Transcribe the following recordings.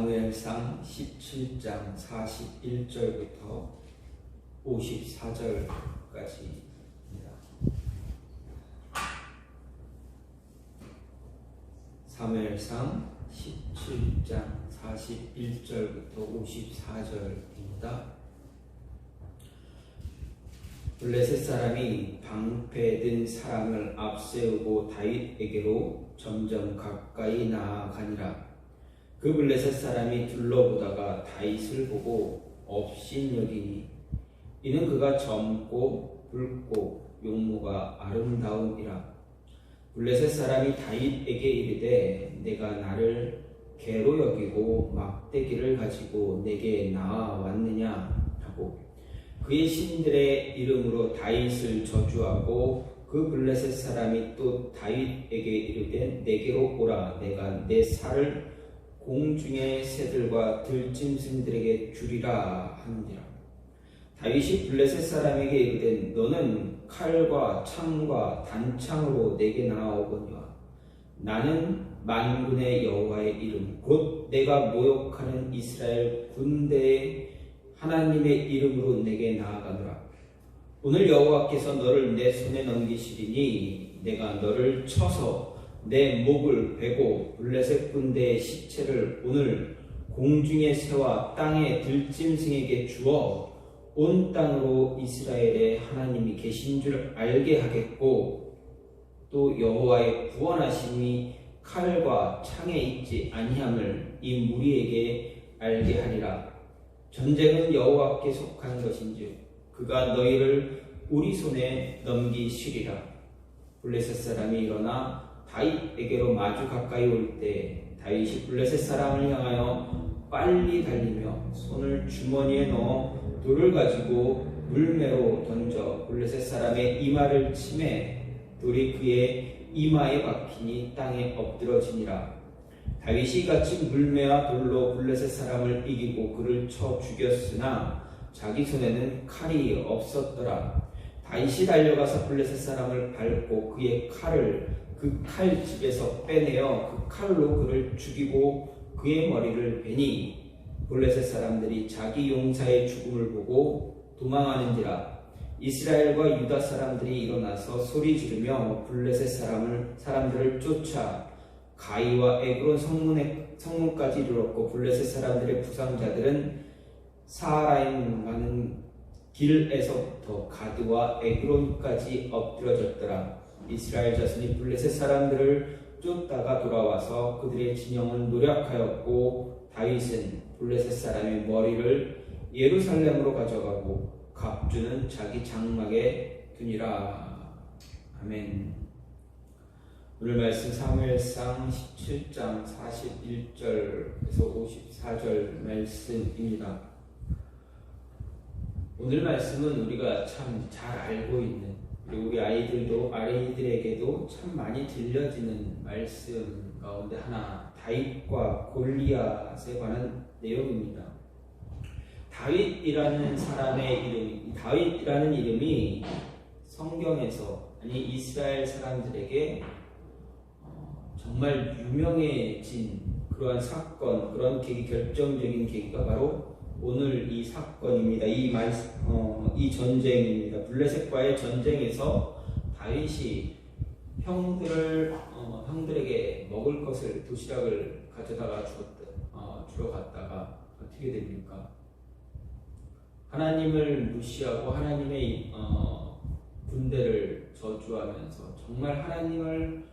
사무엘상 17장 41절부터 54절까지입니다. 사무엘상 17장 41절부터 54절입니다. 블레셋 사람이 방패든 사람을 앞세우고 다윗에게로 점점 가까이 나아가니라. 그 블레셋 사람이 둘러보다가 다윗을 보고 업신여기니 이는 그가 젊고 붉고 용모가 아름다움이라. 블레셋 사람이 다윗에게 이르되 내가 나를 개로 여기고 막대기를 가지고 내게 나아왔느냐 하고 그의 신들의 이름으로 다윗을 저주하고 그 블레셋 사람이 또 다윗에게 이르되 내게로 오라. 내가 내 살을 공중의 새들과 들짐승들에게 주리라 하느니라. 다윗이 블레셋 사람에게 이르되 너는 칼과 창과 단창으로 내게 나아오거니와 나는 만군의 여호와의 이름 곧 내가 모욕하는 이스라엘 군대의 하나님의 이름으로 내게 나아가노라. 오늘 여호와께서 너를 내 손에 넘기시리니 내가 너를 쳐서 내 목을 베고 블레셋 군대의 시체를 오늘 공중의 새와 땅의 들짐승에게 주어 온 땅으로 이스라엘의 하나님이 계신 줄 알게 하겠고 또 여호와의 구원하심이 칼과 창에 있지 아니함을 이 무리에게 알게 하리라. 전쟁은 여호와께 속한 것인즉 그가 너희를 우리 손에 넘기시리라. 블레셋 사람이 일어나 다윗에게로 마주 가까이 올 때 다윗이 블레셋 사람을 향하여 빨리 달리며 손을 주머니에 넣어 돌을 가지고 물매로 던져 블레셋 사람의 이마를 치매 돌이 그의 이마에 박히니 땅에 엎드러지니라. 다윗이 같이 물매와 돌로 블레셋 사람을 이기고 그를 쳐 죽였으나 자기 손에는 칼이 없었더라. 다윗이 달려가서 블레셋 사람을 밟고 그의 칼을 그 칼집에서 빼내어 그 칼로 그를 죽이고 그의 머리를 베니 블레셋 사람들이 자기 용사의 죽음을 보고 도망하는지라. 이스라엘과 유다 사람들이 일어나서 소리 지르며 블레셋 사람들을 쫓아 가이와 에그론 성문까지 이르렀고 블레셋 사람들의 부상자들은 사하라임 가는 길에서부터 가드와 에그론까지 엎드러졌더라. 이스라엘 자손이 블레셋 사람들을 쫓다가 돌아와서 그들의 진영을 노략하였고 다윗은 블레셋 사람의 머리를 예루살렘으로 가져가고 갑주는 자기 장막에 두니라. 아멘. 오늘 말씀 사무엘상 17장 41절에서 54절 말씀입니다. 오늘 말씀은 우리가 참 잘 알고 있는 그리고 우리 아이들에게도 참 많이 들려지는 말씀 가운데 하나, 다윗과 골리앗에 관한 내용입니다. 다윗이라는 이름이 성경에서 아니 이스라엘 사람들에게 정말 유명해진 그러한 사건, 그런 결정적인 계기가 바로 오늘 이 사건입니다. 이 전쟁입니다. 블레셋과의 전쟁에서 다윗이 형들에게 먹을 것을 도시락을 가져다가 주러 갔다가 어떻게 됩니까? 하나님을 무시하고 하나님의 군대를 저주하면서 정말 하나님을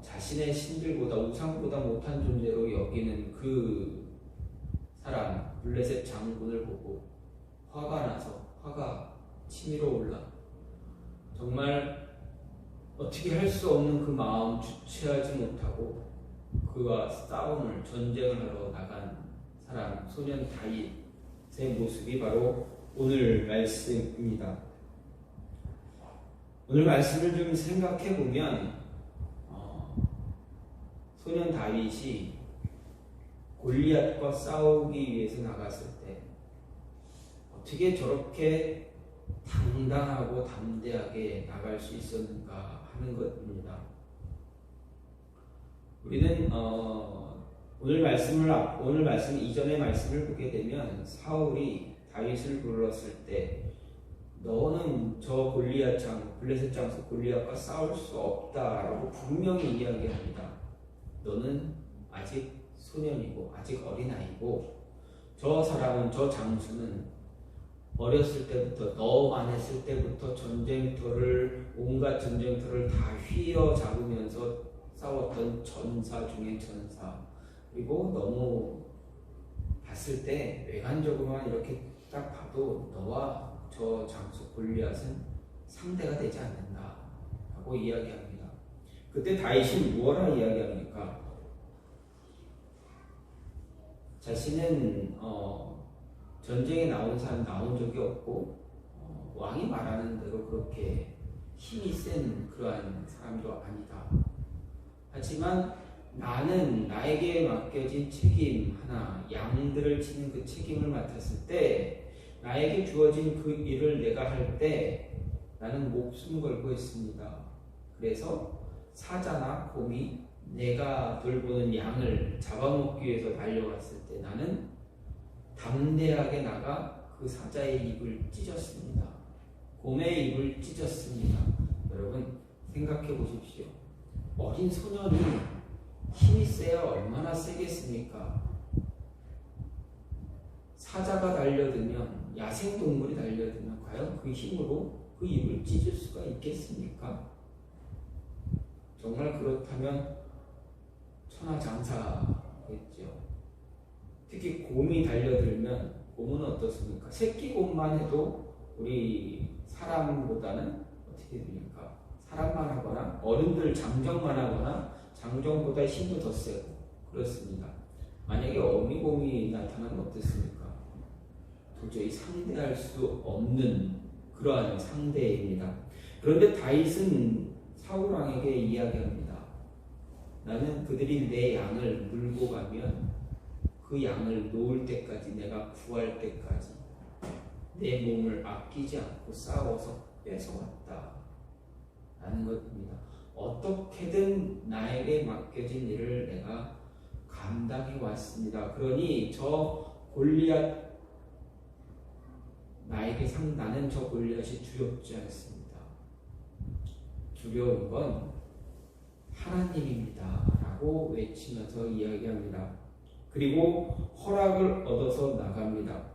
자신의 신들보다 우상보다 못한 존재로 여기는 그 사람 블레셋 장군을 보고 화가 나서 화가 치밀어 올라 정말 어떻게 할 수 없는 그 마음 주체하지 못하고 그와 전쟁을 하러 나간 사람 소년 다윗의 모습이 바로 오늘 말씀입니다. 오늘 말씀을 좀 생각해 보면 소년 다윗이 골리앗과 싸우기 위해서 나갔을 때 어떻게 저렇게 당당하고 담대하게 나갈 수 있었는가 하는 것입니다. 우리는 오늘 말씀 이전의 말씀을 보게 되면 사울이 다윗을 불렀을 때 너는 저 블레셋 장수 골리앗과 싸울 수 없다라고 분명히 이야기합니다. 너는 아직 소년이고 아직 어린아이고 저 사람은 저 장수는 어렸을 때부터 너만 했을 때부터 온갖 전쟁터를 다 휘어잡으면서 싸웠던 전사 중에 전사. 그리고 너무 봤을 때 외관적으로만 이렇게 딱 봐도 너와 저 장수 골리앗은 상대가 되지 않는다 하고 이야기합니다. 그때 다윗이 무엇라 이야기합니까? 자신은 전쟁에 나온 적이 없고 왕이 말하는 대로 그렇게 힘이 센 그러한 사람도 아니다. 하지만 나는 나에게 맡겨진 책임 하나, 양들을 치는 그 책임을 맡았을 때 나에게 주어진 그 일을 내가 할 때 나는 목숨 걸고 했습니다. 그래서 사자나 곰이 내가 돌보는 양을 잡아먹기 위해서 달려갔을 때 나는 담대하게 나가 그 사자의 입을 찢었습니다. 곰의 입을 찢었습니다. 여러분 생각해 보십시오. 어린 소년이 힘이 세야 얼마나 세겠습니까? 사자가 달려들면, 야생동물이 달려들면 과연 그 힘으로 그 입을 찢을 수가 있겠습니까? 정말 그렇다면 천하장사겠죠. 특히 곰이 달려들면 곰은 어떻습니까? 새끼 곰만 해도 우리 사람보다는 어떻게 됩니까? 사람만 하거나 어른들 장정만 하거나 장정보다 힘도 더 세고 그렇습니다. 만약에 어미곰이 나타나면 어떻습니까? 도저히 상대할 수 없는 그러한 상대입니다. 그런데 다윗은 사울왕에게 이야기합니다. 나는 그들이 내 양을 물고 가면 그 양을 놓을 때까지, 내가 구할 때까지 내 몸을 아끼지 않고 싸워서 뺏어왔다 라는 것입니다. 어떻게든 나에게 맡겨진 일을 내가 감당해 왔습니다. 그러니 저 골리앗 나는 저 골리앗이 두렵지 않습니다. 두려운 건 하나님입니다 라고 외치면서 이야기합니다. 그리고 허락을 얻어서 나갑니다.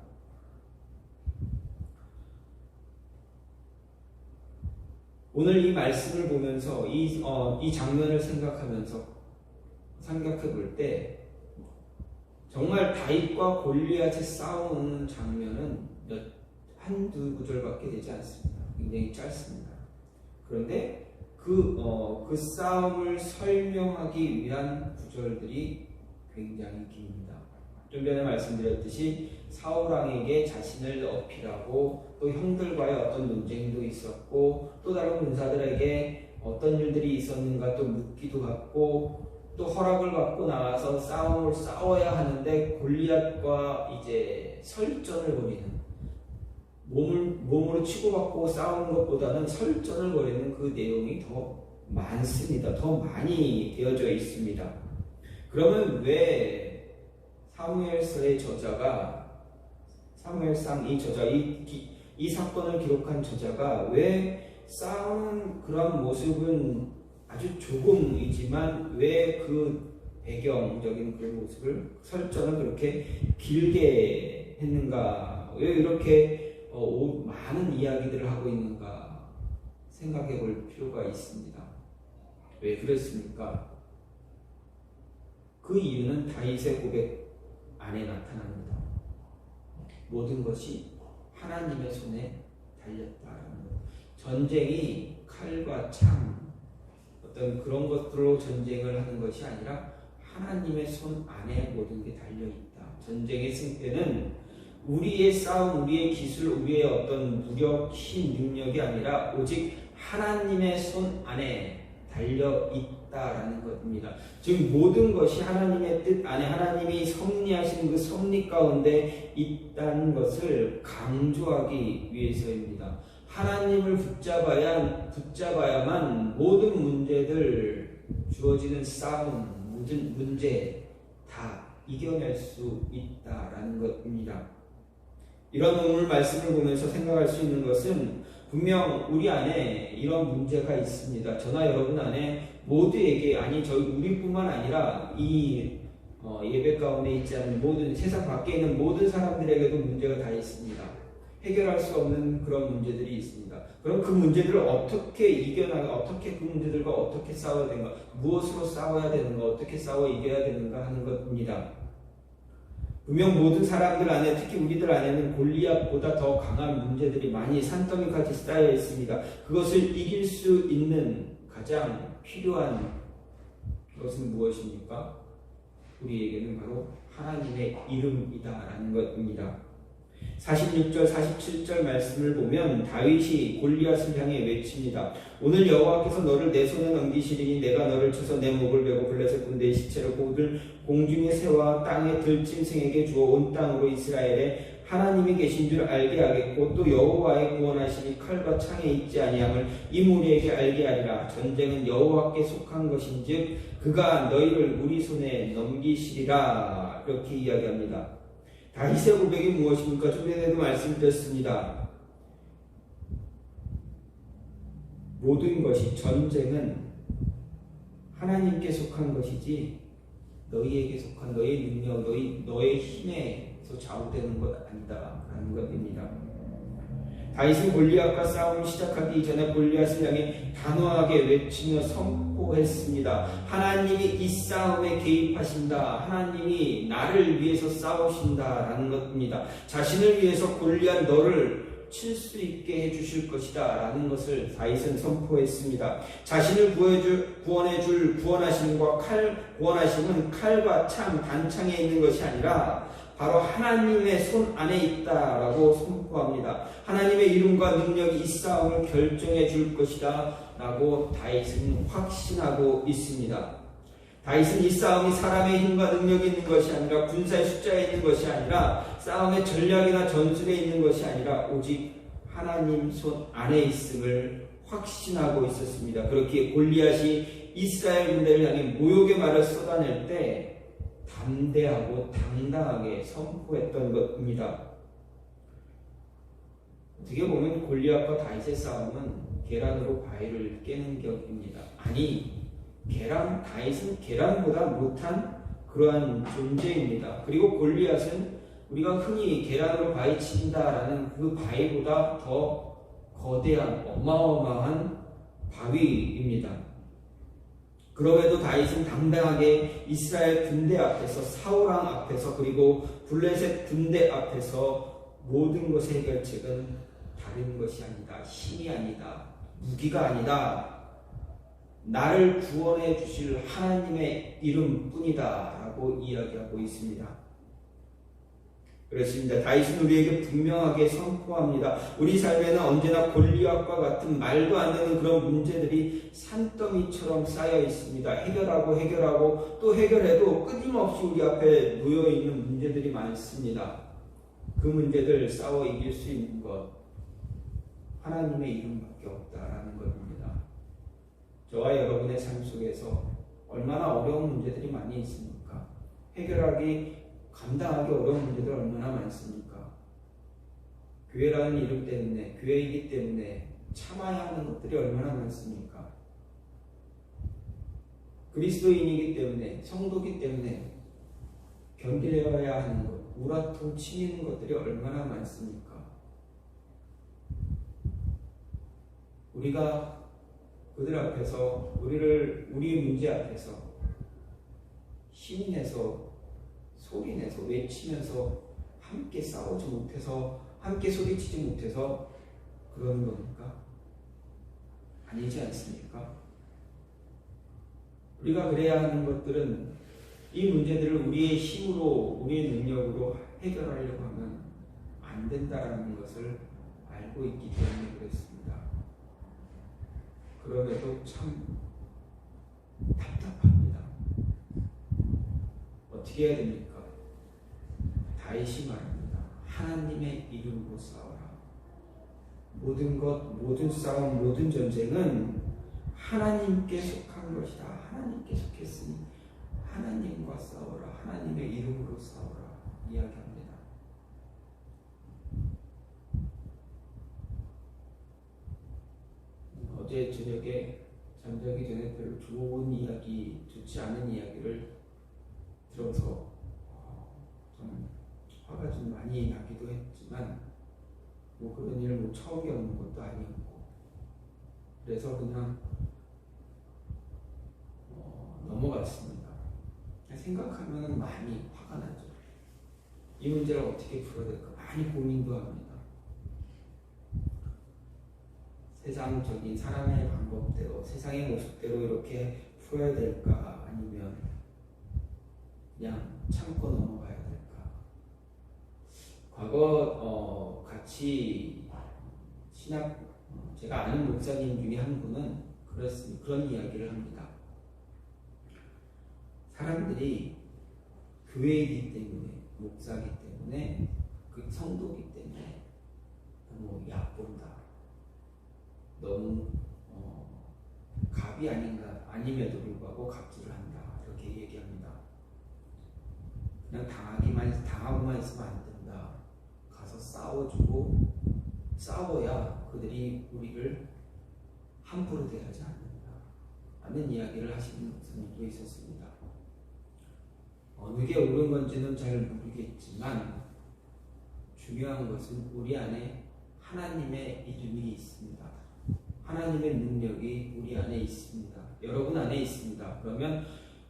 오늘 이 말씀을 보면서 이 장면을 생각해 볼 때 정말 다윗과 골리앗의 싸우는 장면은 한두 구절밖에 되지 않습니다. 굉장히 짧습니다. 그런데 그 싸움을 설명하기 위한 구절들이 굉장히 깁니다. 좀 전에 말씀드렸듯이 사울왕에게 자신을 어필하고 또 형들과의 어떤 논쟁도 있었고 또 다른 군사들에게 어떤 일들이 있었는가 또 묻기도 하고 또 허락을 받고 나와서 싸움을 싸워야 하는데 골리앗과 이제 설전을 벌이는 몸으로 치고받고 싸우는 것보다는 설전을 벌이는 그 내용이 더 많습니다. 더 많이 되어져 있습니다. 그러면 왜 사무엘서의 저자가 사무엘상 이 사건을 기록한 저자가 왜 싸우는 그런 모습은 아주 조금이지만 왜 그 배경적인 그런 모습을 설정을 그렇게 길게 했는가? 왜 이렇게 많은 이야기들을 하고 있는가 생각해 볼 필요가 있습니다. 왜 그랬습니까? 그 이유는 다윗의 고백 안에 나타납니다. 모든 것이 하나님의 손에 달렸다라는 것. 전쟁이 칼과 창 어떤 그런 것들로 전쟁을 하는 것이 아니라 하나님의 손 안에 모든 게 달려있다. 전쟁의 승패는 우리의 싸움, 우리의 기술, 우리의 어떤 무력, 힘, 능력이 아니라 오직 하나님의 손 안에 달려있다라는 것입니다. 즉 모든 것이 하나님의 뜻 안에 하나님이 섭리하신 그 섭리 가운데 있다는 것을 강조하기 위해서입니다. 하나님을 붙잡아야만 모든 문제들, 주어지는 싸움, 모든 문제 다 이겨낼 수 있다라는 것입니다. 이런 오늘 말씀을 보면서 생각할 수 있는 것은 분명 우리 안에 이런 문제가 있습니다. 저나 여러분 안에 모두에게, 아니 저희 우리뿐만 아니라 이 예배 가운데 있지 않은 모든 세상 밖에 있는 모든 사람들에게도 문제가 다 있습니다. 해결할 수 없는 그런 문제들이 있습니다. 그럼 그 문제들을 어떻게 이겨나가, 어떻게 그 문제들과 어떻게 싸워야 되는가, 무엇으로 싸워야 되는가, 어떻게 싸워 이겨야 되는가 하는 것입니다. 분명 모든 사람들 안에, 특히 우리들 안에는 골리앗보다 더 강한 문제들이 많이 산더미같이 쌓여 있습니다. 그것을 이길 수 있는 가장 필요한 것은 무엇입니까? 우리에게는 바로 하나님의 이름이다라는 것입니다. 46절, 47절 말씀을 보면 다윗이 골리앗을 향해 외칩니다. 오늘 여호와께서 너를 내 손에 넘기시리니 내가 너를 쳐서 내 목을 베고 블레셋 군대의 시체를 공중의 새와 땅의 들짐승에게 주어 온 땅으로 이스라엘에 하나님이 계신 줄 알게 하겠고 또 여호와의 구원하심이 칼과 창에 있지 아니함을 이 무리에게 알게 하리라. 전쟁은 여호와께 속한 것인즉 그가 너희를 우리 손에 넘기시리라. 이렇게 이야기합니다. 다윗의 고백이 무엇입니까? 좀 전에도 말씀드렸습니다. 모든 것이, 전쟁은 하나님께 속한 것이지 너희에게 속한 너의 능력, 너의 힘에서 좌우되는 것 아니다 라는 것입니다. 다윗은 골리앗과 싸움을 시작하기 이전에 골리앗을 향해 단호하게 외치며 선포했습니다. 하나님이 이 싸움에 개입하신다. 하나님이 나를 위해서 싸우신다라는 것입니다. 자신을 위해서 골리앗 너를 칠 수 있게 해주실 것이다 라는 것을 다윗은 선포했습니다. 자신을 구원해줄 구원하심과 구원하심은 칼과 창, 단창에 있는 것이 아니라 바로 하나님의 손 안에 있다라고 선포합니다. 하나님의 이름과 능력이 이 싸움을 결정해 줄 것이다 라고 다윗은 확신하고 있습니다. 다윗은 이 싸움이 사람의 힘과 능력이 있는 것이 아니라 군사의 숫자에 있는 것이 아니라 싸움의 전략이나 전술에 있는 것이 아니라 오직 하나님 손 안에 있음을 확신하고 있었습니다. 그렇기에 골리앗이 이스라엘 군대를 향해 모욕의 말을 쏟아낼 때 담대하고 당당하게 선포했던 것입니다. 어떻게 보면 골리앗과 다윗의 싸움은 계란으로 바위를 깨는 격입니다. 아니, 다윗은 계란보다 못한 그러한 존재입니다. 그리고 골리앗은 우리가 흔히 계란으로 바위 친다라는 그 바위보다 더 거대한 어마어마한 바위입니다. 그럼에도 다윗은 당당하게 이스라엘 군대 앞에서, 사울왕 앞에서, 그리고 블레셋 군대 앞에서 모든 것의 해결책은 다른 것이 아니다, 힘이 아니다, 무기가 아니다, 나를 구원해 주실 하나님의 이름뿐이다 라고 이야기하고 있습니다. 그렇습니다. 다윗은 우리에게 분명하게 선포합니다. 우리 삶에는 언제나 골리앗과 같은 말도 안 되는 그런 문제들이 산더미처럼 쌓여 있습니다. 해결하고 또 해결해도 끊임없이 우리 앞에 놓여있는 문제들이 많습니다. 그 문제들 싸워 이길 수 있는 것, 하나님의 이름밖에 없다라는 것입니다. 저와 여러분의 삶 속에서 얼마나 어려운 문제들이 많이 있습니까? 감당하기 어려운 문제들 얼마나 많습니까? 교회라는 이름 때문에, 교회이기 때문에 참아야 하는 것들이 얼마나 많습니까? 그리스도인이기 때문에, 성도이기 때문에 견뎌야 하는 것, 우라통 치미는 것들이 얼마나 많습니까? 우리가 그들 앞에서, 우리의 문제 앞에서 힘이 내서, 소리 내서, 외치면서 함께 싸우지 못해서, 함께 소리치지 못해서 그러는 겁니까? 아니지 않습니까? 우리가 그래야 하는 것들은 이 문제들을 우리의 힘으로, 우리의 능력으로 해결하려고 하면 안 된다라는 것을 알고 있기 때문에 그렇습니다. 그럼에도 참 답답합니다. 어떻게 해야 됩니까? 다윗이 말합니다. 하나님의 이름으로 싸워라. 모든 것, 모든 싸움, 모든 전쟁은 하나님께 속한 것이다. 하나님께 속했으니 하나님과 싸워라. 하나님의 이름으로 싸워라. 이야기합니다. 어제 저녁에 잠자기 전에 별로 좋은 이야기, 좋지 않은 이야기를 들어서 좀 화가 좀 많이 나기도 했지만 뭐 그런 일을 뭐 처음 겪는 것도 아니었고 그래서 그냥 넘어갔습니다. 생각하면 많이 화가 나죠. 이 문제를 어떻게 풀어야 될까 많이 고민도 합니다. 세상적인 사람의 방법대로 세상의 모습대로 이렇게 풀어야 될까 아니면 그냥 참고 넘어가야 될까. 과거 같이 신학 제가 아는 목사님 중에 한 분은 그런 이야기를 합니다. 사람들이 교회이기 때문에 목사이기 때문에 그 성도이기 때문에 너무 얕본다. 너무 갑이 아님에도 불구하고 갑질을 한다. 이렇게 얘기합니다. 그냥 당하고만 있으면 안 된다. 가서 싸워주고 싸워야 그들이 우리를 함부로 대하지 않는다. 라는 이야기를 하시는 목사님도 있었습니다. 어느 게 옳은 건지는 잘 모르겠지만 중요한 것은 우리 안에 하나님의 이름이 있습니다. 하나님의 능력이 우리 안에 있습니다. 여러분 안에 있습니다. 그러면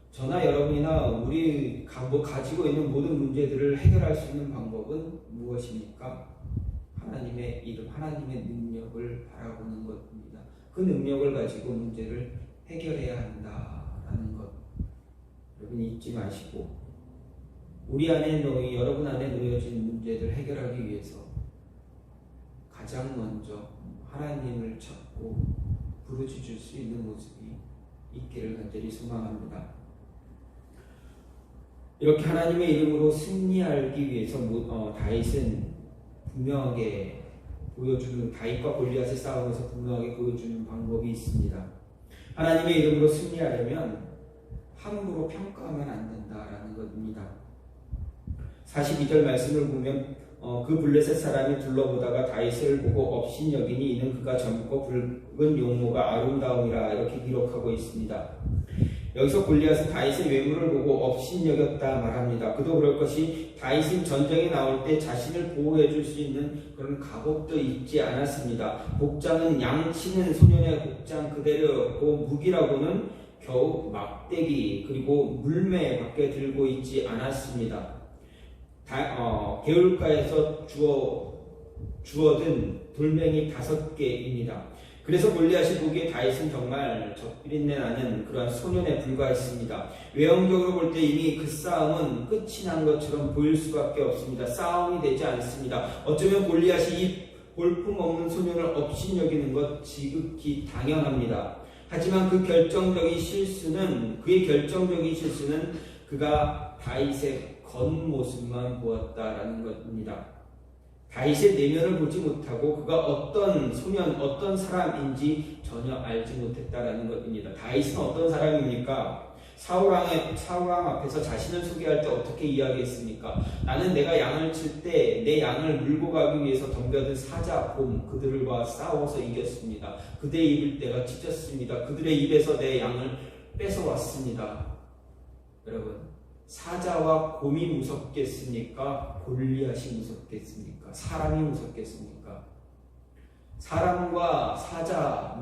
저나 여러분이나 우리 가지고 있는 모든 문제들을 해결할 수 있는 방법은 무엇입니까? 하나님의 이름, 하나님의 능력을 바라보는 것입니다. 그 능력을 가지고 문제를 해결해야 한다라는 것 여러분 잊지 마시고 우리 안에 여러분 안에 놓여진 문제들 해결하기 위해서 가장 먼저 하나님을 찾고 부르짖을 수 있는 모습이 있기를 간절히 소망합니다. 이렇게 하나님의 이름으로 승리하기 위해서 다윗은 분명하게 보여주는 다윗과 골리앗의 싸움에서 분명하게 보여주는 방법이 있습니다. 하나님의 이름으로 승리하려면 함부로 평가하면 안 된다라는 것입니다. 42절 말씀을 보면 그 블레셋 사람이 둘러보다가 다윗을 보고 업신여기니 이는 그가 젊고 붉은 용모가 아름다움이라 이렇게 기록하고 있습니다. 여기서 골리앗은 다윗의 외모를 보고 업신여겼다 말합니다. 그도 그럴 것이 다윗은 전쟁에 나올 때 자신을 보호해 줄 수 있는 그런 갑옷도 입지 않았습니다. 복장은 양치는 소년의 복장 그대로였고 무기라고는 겨우 막대기 그리고 물매밖에 들고 있지 않았습니다. 개울가에서 주워든 돌멩이 5개입니다. 그래서 골리앗이 보기에 다윗은 정말 젖비린내 나는 그러한 소년에 불과했습니다. 외형적으로 볼 때 이미 그 싸움은 끝이 난 것처럼 보일 수밖에 없습니다. 싸움이 되지 않습니다. 어쩌면 골리앗이 이 볼품없는 소년을 업신여기는 것 지극히 당연합니다. 하지만 그의 결정적인 실수는 그가 다윗의 겉모습만 보았다라는 것입니다. 다윗의 내면을 보지 못하고 그가 어떤 소년, 어떤 사람인지 전혀 알지 못했다라는 것입니다. 다윗은 어떤 사람입니까? 사울왕 앞에서 자신을 소개할 때 어떻게 이야기했습니까? 나는 내가 양을 칠 때 내 양을 물고 가기 위해서 덤벼든 사자, 곰 그들과 싸워서 이겼습니다. 그들의 입을 내가 찢었습니다. 그들의 입에서 내 양을 뺏어왔습니다. 여러분, 사자와 곰이 무섭겠습니까? 골리앗이 무섭겠습니까? 사람이 무섭겠습니까? 사람과 사자,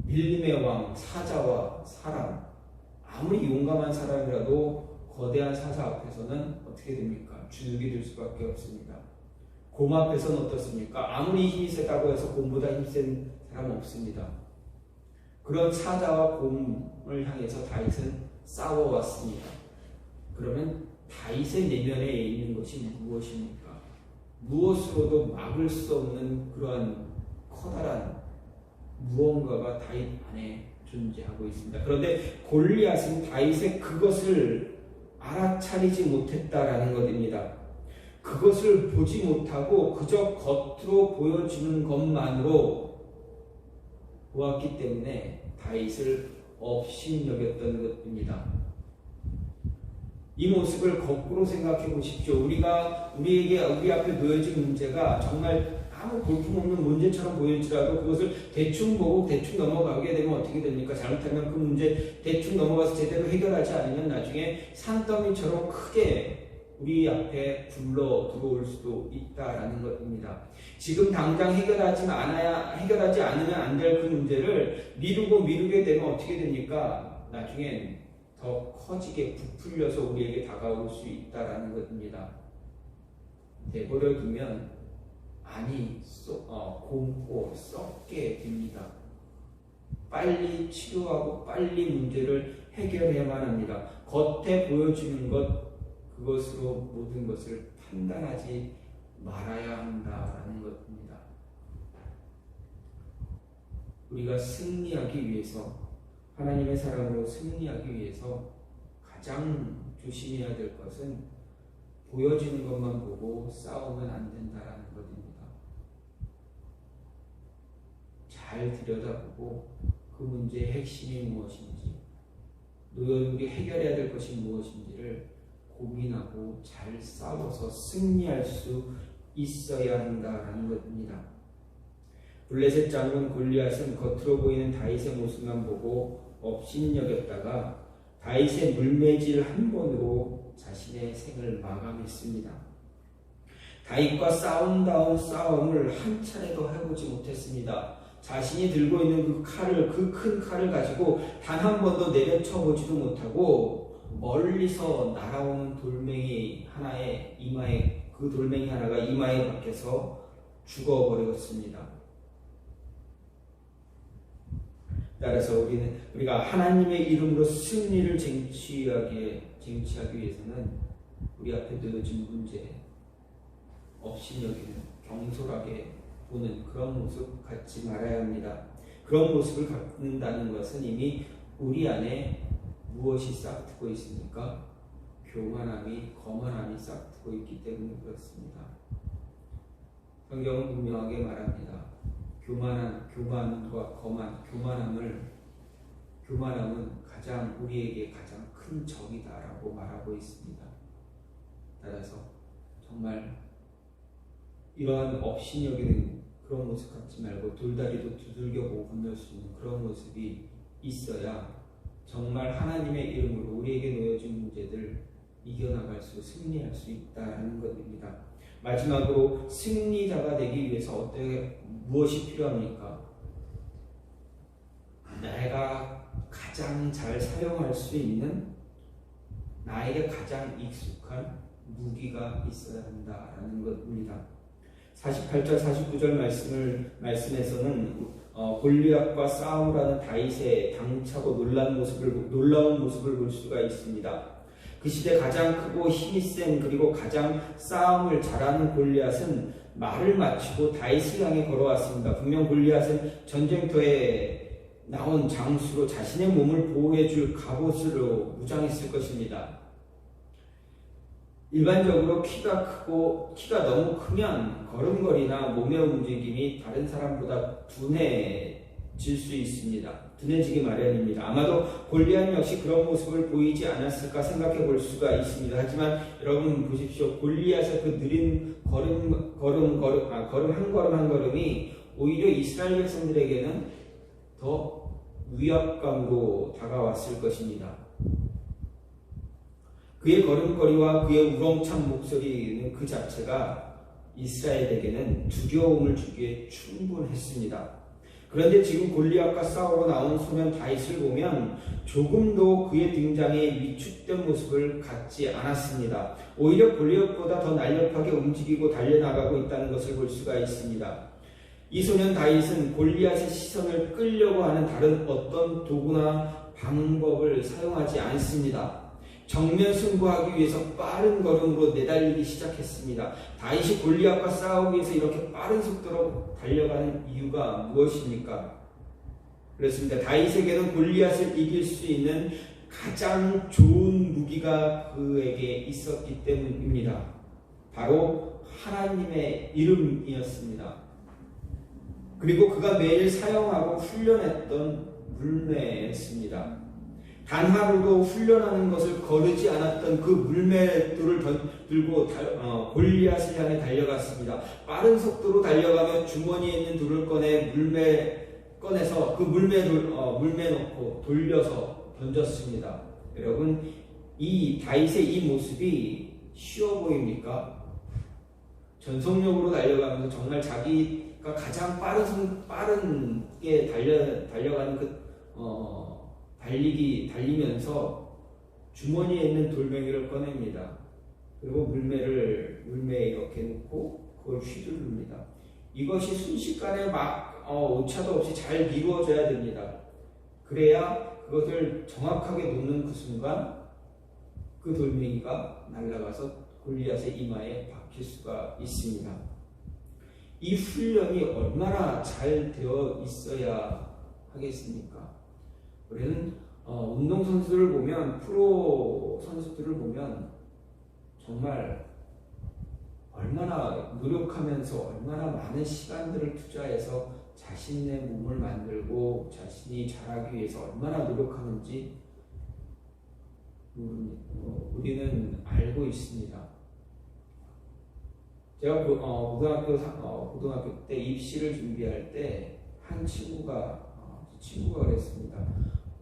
밀림의 왕, 사자와 사람, 아무리 용감한 사람이라도 거대한 사자 앞에서는 어떻게 됩니까? 주눅이 들 수밖에 없습니다. 곰 앞에서는 어떻습니까? 아무리 힘이 세다고 해서 곰보다 힘센 사람 없습니다. 그런 사자와 곰을 향해서 다윗은 싸워왔습니다. 그러면 다윗의 내면에 있는 것이 무엇입니까? 무엇으로도 막을 수 없는 그러한 커다란 무언가가 다윗 안에 존재하고 있습니다. 그런데 골리앗은 다윗의 그것을 알아차리지 못했다라는 것입니다. 그것을 보지 못하고 그저 겉으로 보여주는 것만으로 보았기 때문에 다윗을 업신여겼던 것입니다. 이 모습을 거꾸로 생각해 보십시오. 우리 앞에 놓여진 문제가 정말 아무 볼품없는 문제처럼 보일지라도 그것을 대충 보고 대충 넘어가게 되면 어떻게 됩니까? 잘못하면 그 문제 대충 넘어가서 제대로 해결하지 않으면 나중에 산더미처럼 크게 우리 앞에 굴러 들어올 수도 있다라는 것입니다. 지금 당장 해결하지 않으면 안 될 그 문제를 미루게 되면 어떻게 됩니까? 나중엔 더 커지게 부풀려서 우리에게 다가올 수 있다라는 것입니다. 내버려 두면 곰고 썩게 됩니다. 빨리 치료하고 빨리 문제를 해결해야만 합니다. 겉에 보여지는 그것으로 모든 것을 판단하지 말아야 한다라는 것입니다. 우리가 승리하기 위해서, 하나님의 사랑으로 승리하기 위해서 가장 조심해야 될 것은 보여지는 것만 보고 싸우면 안 된다라는 것입니다. 잘 들여다보고 그 문제의 핵심이 무엇인지, 우리 해결해야 될 것이 무엇인지를 고민하고 잘 싸워서 승리할 수 있어야 한다라는 것입니다. 블레셋 장군 골리앗은 겉으로 보이는 다윗의 모습만 보고 업신여겼다가 다윗의 물매질 한 번으로 자신의 생을 마감했습니다. 다윗과 싸움다운 싸움을 한 차례도 해보지 못했습니다. 자신이 들고 있는 그 큰 칼을 가지고 단 한 번도 내려쳐보지도 못하고 멀리서 날아오는 돌멩이 하나가 이마에 박혀서 죽어버렸습니다. 따라서 우리가 하나님의 이름으로 승리를 쟁취하기 위해서는 우리 앞에 놓여진 문제 업신여기는 경솔하게 보는 그런 모습 갖지 말아야 합니다. 그런 모습을 갖는다는 것은 이미 우리 안에 무엇이 싹트고 있습니까? 교만함이, 거만함이 싹트고 있기 때문에 그렇습니다. 성경은 분명하게 말합니다. 교만과 교만함은 우리에게 가장 큰 적이다라고 말하고 있습니다. 따라서 정말 이러한 업신여기는 그런 모습 갖지 말고 돌다리도 두들겨보고 건널 수 있는 그런 모습이 있어야 정말 하나님의 이름으로 우리에게 놓여진 문제들 이겨나갈 승리할 수 있다는 것입니다. 마지막으로 승리자가 되기 위해서 무엇이 필요합니까? 내가 가장 잘 사용할 수 있는, 나에게 가장 익숙한 무기가 있어야 한다라는 것입니다. 48절 49절 말씀에서는 골리앗과 싸우라는 다윗의 당차고 놀라운 모습을 볼 수가 있습니다. 그 시대 가장 크고 힘이 센 그리고 가장 싸움을 잘하는 골리앗은 말을 마치고 다윗을 향해 걸어왔습니다. 분명 골리앗은 전쟁터에 나온 장수로 자신의 몸을 보호해줄 갑옷으로 무장했을 것입니다. 일반적으로 키가 너무 크면 걸음걸이나 몸의 움직임이 다른 사람보다 둔해질 수 있습니다. 둔해지기 마련입니다. 아마도 골리앗 역시 그런 모습을 보이지 않았을까 생각해 볼 수가 있습니다. 하지만 여러분 보십시오. 골리앗의 그 느린 걸음 한 걸음이 오히려 이스라엘 백성들에게는 더 위압감으로 다가왔을 것입니다. 그의 걸음걸이와 그의 우렁찬 목소리는 그 자체가 이스라엘에게는 두려움을 주기에 충분했습니다. 그런데 지금 골리앗과 싸우러 나온 소년 다윗을 보면 조금도 그의 등장에 위축된 모습을 갖지 않았습니다. 오히려 골리앗보다 더 날렵하게 움직이고 달려나가고 있다는 것을 볼 수가 있습니다. 이 소년 다윗은 골리앗의 시선을 끌려고 하는 다른 어떤 도구나 방법을 사용하지 않습니다. 정면 승부하기 위해서 빠른 걸음으로 내달리기 시작했습니다. 다윗이 골리앗과 싸우기 위해서 이렇게 빠른 속도로 달려가는 이유가 무엇입니까? 그렇습니다. 다윗에게는 골리앗을 이길 수 있는 가장 좋은 무기가 그에게 있었기 때문입니다. 바로 하나님의 이름이었습니다. 그리고 그가 매일 사용하고 훈련했던 물매였습니다. 단 하루도 훈련하는 것을 거르지 않았던 그 물맷돌을 들고 골리앗을 향해 달려갔습니다. 빠른 속도로 달려가며 주머니에 있는 돌을 꺼내서 그 물매 놓고 돌려서 던졌습니다. 여러분, 이 다윗의 이 모습이 쉬워 보입니까? 전속력으로 달려가면서 정말 자기가 가장 빠르게 달려가는 달리면서 주머니에 있는 돌멩이를 꺼냅니다. 그리고 물매에 이렇게 놓고 그걸 휘두릅니다. 이것이 순식간에 오차도 없이 잘 이루어져야 됩니다. 그래야 그것을 정확하게 놓는 그 순간 그 돌멩이가 날아가서 골리앗의 이마에 박힐 수가 있습니다. 이 훈련이 얼마나 잘 되어 있어야 하겠습니까? 우리는 운동선수들을 보면, 프로 선수들을 보면 정말 얼마나 노력하면서 얼마나 많은 시간들을 투자해서 자신의 몸을 만들고 자신이 잘하기 위해서 얼마나 노력하는지 우리는 알고 있습니다. 제가 고등학교 때 입시를 준비할 때 한 친구가 그랬습니다.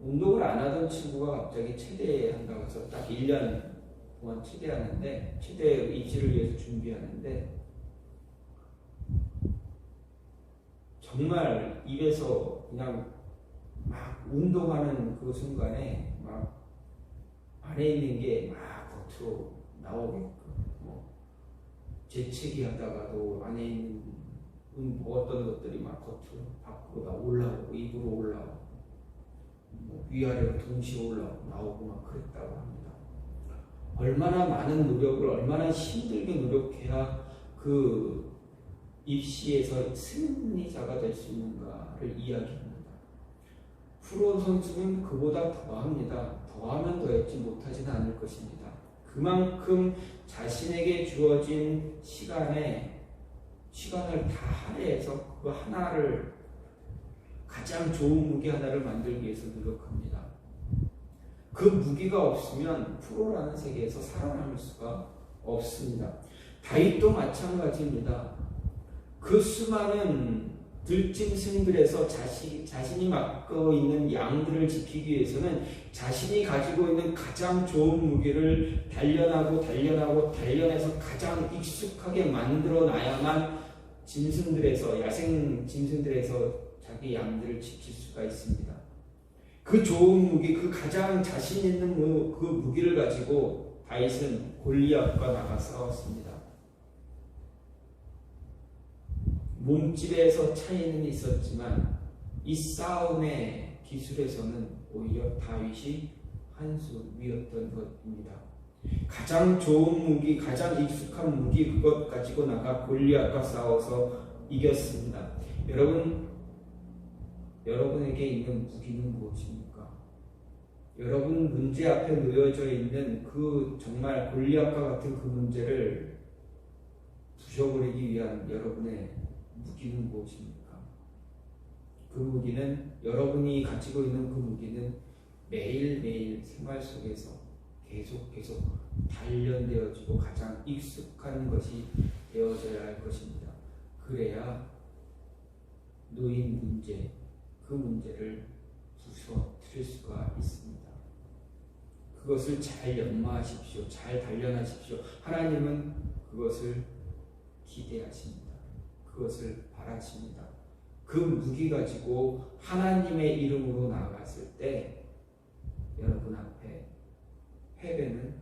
운동을 안 하던 친구가 갑자기 체대한다고 해서 딱 1년 동안 체대하는데, 체대 입시를 위해서 준비하는데, 정말 입에서 그냥 막 운동하는 그 순간에 막 안에 있는 게 막 겉으로 나오게끔, 재채기 하다가도 안에 있는 어떤 것들이 막 겉으로 밖으로 올라오고 입으로 올라오고 위아래로 동시에 나오고 막 그랬다고 합니다. 얼마나 많은 노력을, 얼마나 힘들게 노력해야 그 입시에서 승리자가 될 수 있는가를 이야기합니다. 프로 선수는 그보다 더합니다. 더하면 더했지 못하지는 않을 것입니다. 그만큼 자신에게 주어진 시간을 다 할애해서 그 하나를, 가장 좋은 무기 하나를 만들기 위해서 노력합니다. 그 무기가 없으면 프로라는 세계에서 살아남을 수가 없습니다. 다윗도 마찬가지입니다. 그 수많은 들짐승들에서 자신이 맡고 있는 양들을 지키기 위해서는 자신이 가지고 있는 가장 좋은 무기를 단련해서 가장 익숙하게 만들어 놔야만 야생 짐승들에서 자기 양들을 지킬 수가 있습니다. 그 좋은 무기, 그 가장 자신 있는 그 무기를 가지고 다윗은 골리앗과 나가 싸웠습니다. 몸집에서 차이는 있었지만 이 싸움의 기술에서는 오히려 다윗이 한 수 위였던 것입니다. 가장 좋은 무기, 가장 익숙한 무기, 그것 가지고 나가 골리앗과 싸워서 이겼습니다. 여러분에게 있는 무기는 무엇입니까? 여러분 문제 앞에 놓여져 있는 그 정말 골리앗과 같은 그 문제를 부셔버리기 위한 여러분의 무기는 무엇입니까? 그 무기는, 여러분이 가지고 있는 그 무기는 매일매일 생활 속에서 계속 단련되어지고 가장 익숙한 것이 되어져야 할 것입니다. 그래야 놓인 문제, 그 문제를 부서뜨릴 수가 있습니다. 그것을 잘 연마하십시오. 잘 단련하십시오. 하나님은 그것을 기대하십니다. 그것을 바라십니다. 그 무기 가지고 하나님의 이름으로 나아갔을 때 여러분 앞에 패배는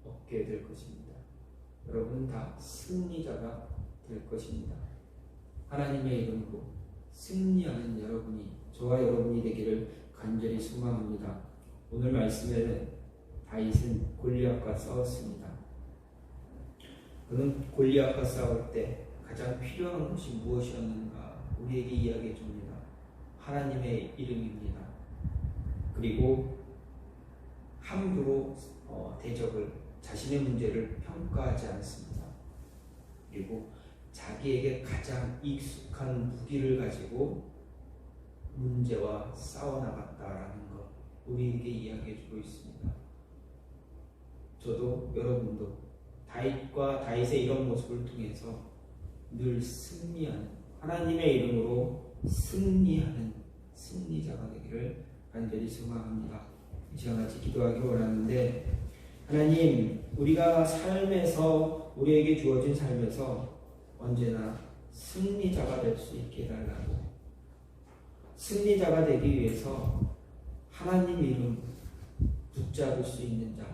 없게 될 것입니다. 여러분은 다 승리자가 될 것입니다. 하나님의 이름으로 승리하는 저와 여러분이 되기를 간절히 소망합니다. 오늘 말씀에는 다윗은 골리앗과 싸웠습니다. 그는 골리앗과 싸울 때 가장 필요한 것이 무엇이었는가 우리에게 이야기해 줍니다. 하나님의 이름입니다. 그리고 함부로 자신의 문제를 평가하지 않습니다. 그리고 자기에게 가장 익숙한 무기를 가지고 문제와 싸워나갔다라는 것 우리에게 이야기해주고 있습니다. 저도 여러분도 다윗의 이런 모습을 통해서 늘 승리하는 하나님의 이름으로 승리하는 승리자가 되기를 간절히 소망합니다. 이 시간 같이 기도하기 원하는데 하나님 우리가 삶에서 우리에게 주어진 삶에서 언제나 승리자가 될 수 있게 해달라고 승리자가 되기 위해서 하나님 이름 붙잡을 수 있는 자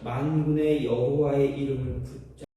만군의 여호와의 이름을 붙잡을